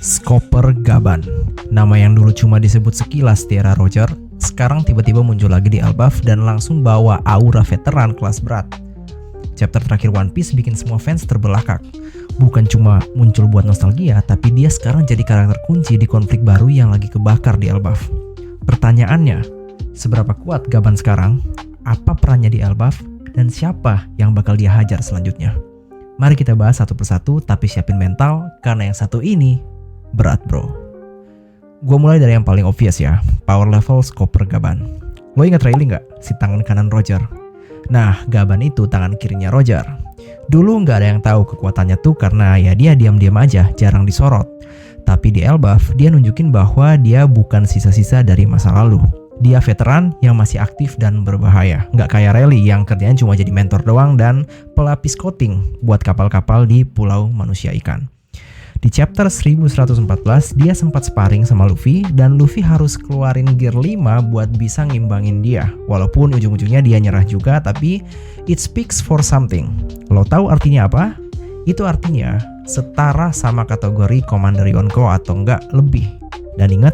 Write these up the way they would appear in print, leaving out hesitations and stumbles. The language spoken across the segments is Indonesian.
Skopper Gaban, nama yang dulu cuma disebut sekilas di era Roger, sekarang tiba-tiba muncul lagi di Elbaf dan langsung bawa aura veteran kelas berat. Chapter terakhir One Piece bikin semua fans terbelakang. Bukan cuma muncul buat nostalgia, tapi dia sekarang jadi karakter kunci di konflik baru yang lagi kebakar di Elbaf. Pertanyaannya, seberapa kuat Gaban sekarang? Apa perannya di Elbaf? Dan siapa yang bakal dia hajar selanjutnya? Mari kita bahas satu persatu, tapi siapin mental, karena yang satu ini berat bro. Gue mulai dari yang paling obvious ya, power level Skopper Gaban. Lo ingat Rayleigh gak? Si tangan kanan Roger. Nah, Gaban itu tangan kirinya Roger. Dulu gak ada yang tahu kekuatannya tuh karena ya dia diam-diam aja, jarang disorot. Tapi di Elbaf, dia nunjukin bahwa dia bukan sisa-sisa dari masa lalu. Dia veteran yang masih aktif dan berbahaya. Gak kayak Rayleigh yang kerjanya cuma jadi mentor doang dan pelapis coating buat kapal-kapal di Pulau Manusia Ikan. Di chapter 1114, dia sempat sparring sama Luffy dan Luffy harus keluarin gear 5 buat bisa ngimbangin dia. Walaupun ujung-ujungnya dia nyerah juga, tapi it speaks for something. Lo tahu artinya apa? Itu artinya setara sama kategori Commander Yonko atau enggak lebih. Dan ingat,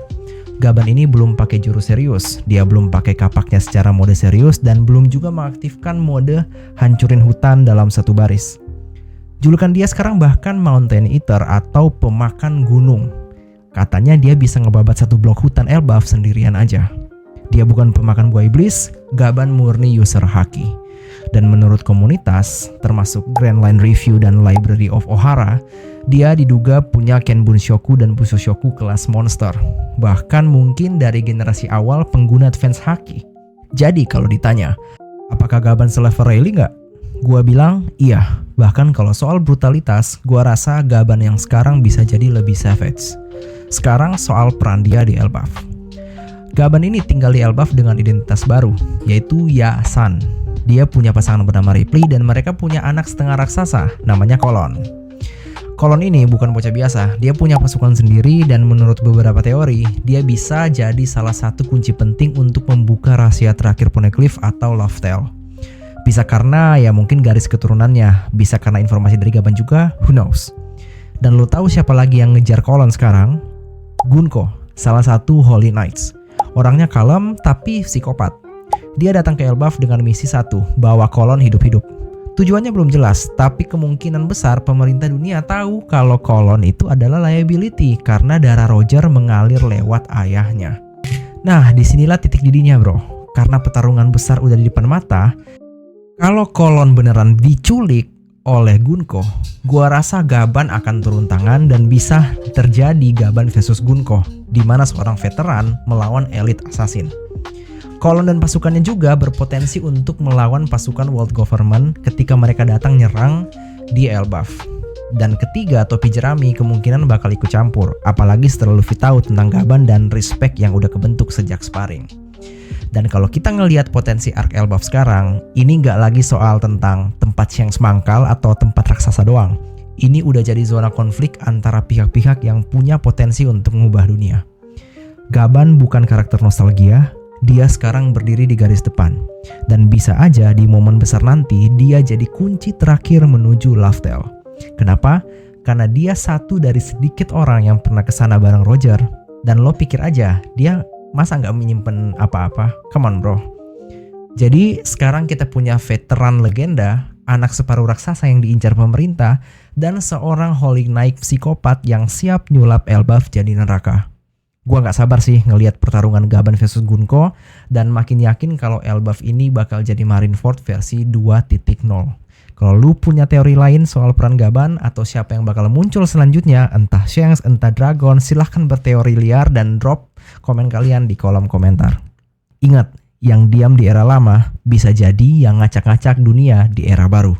Gaban ini belum pakai jurus serius. Dia belum pakai kapaknya secara mode serius dan belum juga mengaktifkan mode hancurin hutan dalam satu baris. Julukan dia sekarang bahkan Mountain Eater atau pemakan gunung. Katanya dia bisa ngebabat satu blok hutan Elbaf sendirian aja. Dia bukan pemakan buah iblis, Gaban murni user haki. Dan menurut komunitas, termasuk Grand Line Review dan Library of Ohara, dia diduga punya Ken Bunshoku dan Busoshoku kelas monster. Bahkan mungkin dari generasi awal pengguna advance haki. Jadi kalau ditanya, apakah Gaban selevel Rayleigh nggak? Gua bilang iya. Bahkan kalau soal brutalitas, gua rasa Gaban yang sekarang bisa jadi lebih savage. Sekarang soal peran dia di Elbaf. Gaban ini tinggal di Elbaf dengan identitas baru, yaitu Yasan. Dia punya pasangan bernama Ripley dan mereka punya anak setengah raksasa, namanya Kolon. Kolon ini bukan bocah biasa, dia punya pasukan sendiri dan menurut beberapa teori, dia bisa jadi salah satu kunci penting untuk membuka rahasia terakhir Poneglyph atau Love Tale. Bisa karena ya mungkin garis keturunannya, bisa karena informasi dari Gaban juga, who knows. Dan lo tahu siapa lagi yang ngejar Kolon sekarang? Gunko, salah satu Holy Knights. Orangnya kalem tapi psikopat. Dia datang ke Elbaf dengan misi satu, bawa Kolon hidup-hidup. Tujuannya belum jelas, tapi kemungkinan besar pemerintah dunia tahu kalau Kolon itu adalah liability karena darah Roger mengalir lewat ayahnya. Nah, disinilah titik didihnya bro. Karena pertarungan besar udah di depan mata, kalau Kolon beneran diculik oleh Gunko, gua rasa Gaban akan turun tangan dan bisa terjadi Gaban versus Gunko, di mana seorang veteran melawan elit assassin. Kolon dan pasukannya juga berpotensi untuk melawan pasukan World Government ketika mereka datang nyerang di Elbaf. Dan ketiga, topi jerami kemungkinan bakal ikut campur, apalagi setelah Luffy tahu tentang Gaban dan respect yang udah kebentuk sejak sparring. Dan kalau kita ngelihat potensi arc Elbaf sekarang, ini nggak lagi soal tentang tempat yang semangkal atau tempat raksasa doang. Ini udah jadi zona konflik antara pihak-pihak yang punya potensi untuk mengubah dunia. Gaban bukan karakter nostalgia, dia sekarang berdiri di garis depan. Dan bisa aja di momen besar nanti, dia jadi kunci terakhir menuju Love Tale. Kenapa? Karena dia satu dari sedikit orang yang pernah kesana bareng Roger. Dan lo pikir aja, dia masa nggak menyimpan apa-apa? Come on bro. Jadi sekarang kita punya veteran legenda, anak separuh raksasa yang diincar pemerintah, dan seorang Holy Knight psikopat yang siap nyulap Elbaf jadi neraka. Gua nggak sabar sih ngelihat pertarungan Gaban versus Gunko, dan makin yakin kalau Elbaf ini bakal jadi Marineford versi 2.0. Kalau lu punya teori lain soal peran Gaban atau siapa yang bakal muncul selanjutnya, entah Shanks, entah Dragon, silahkan berteori liar dan drop komen kalian di kolom komentar. Ingat, yang diam di era lama bisa jadi yang ngacak-ngacak dunia di era baru.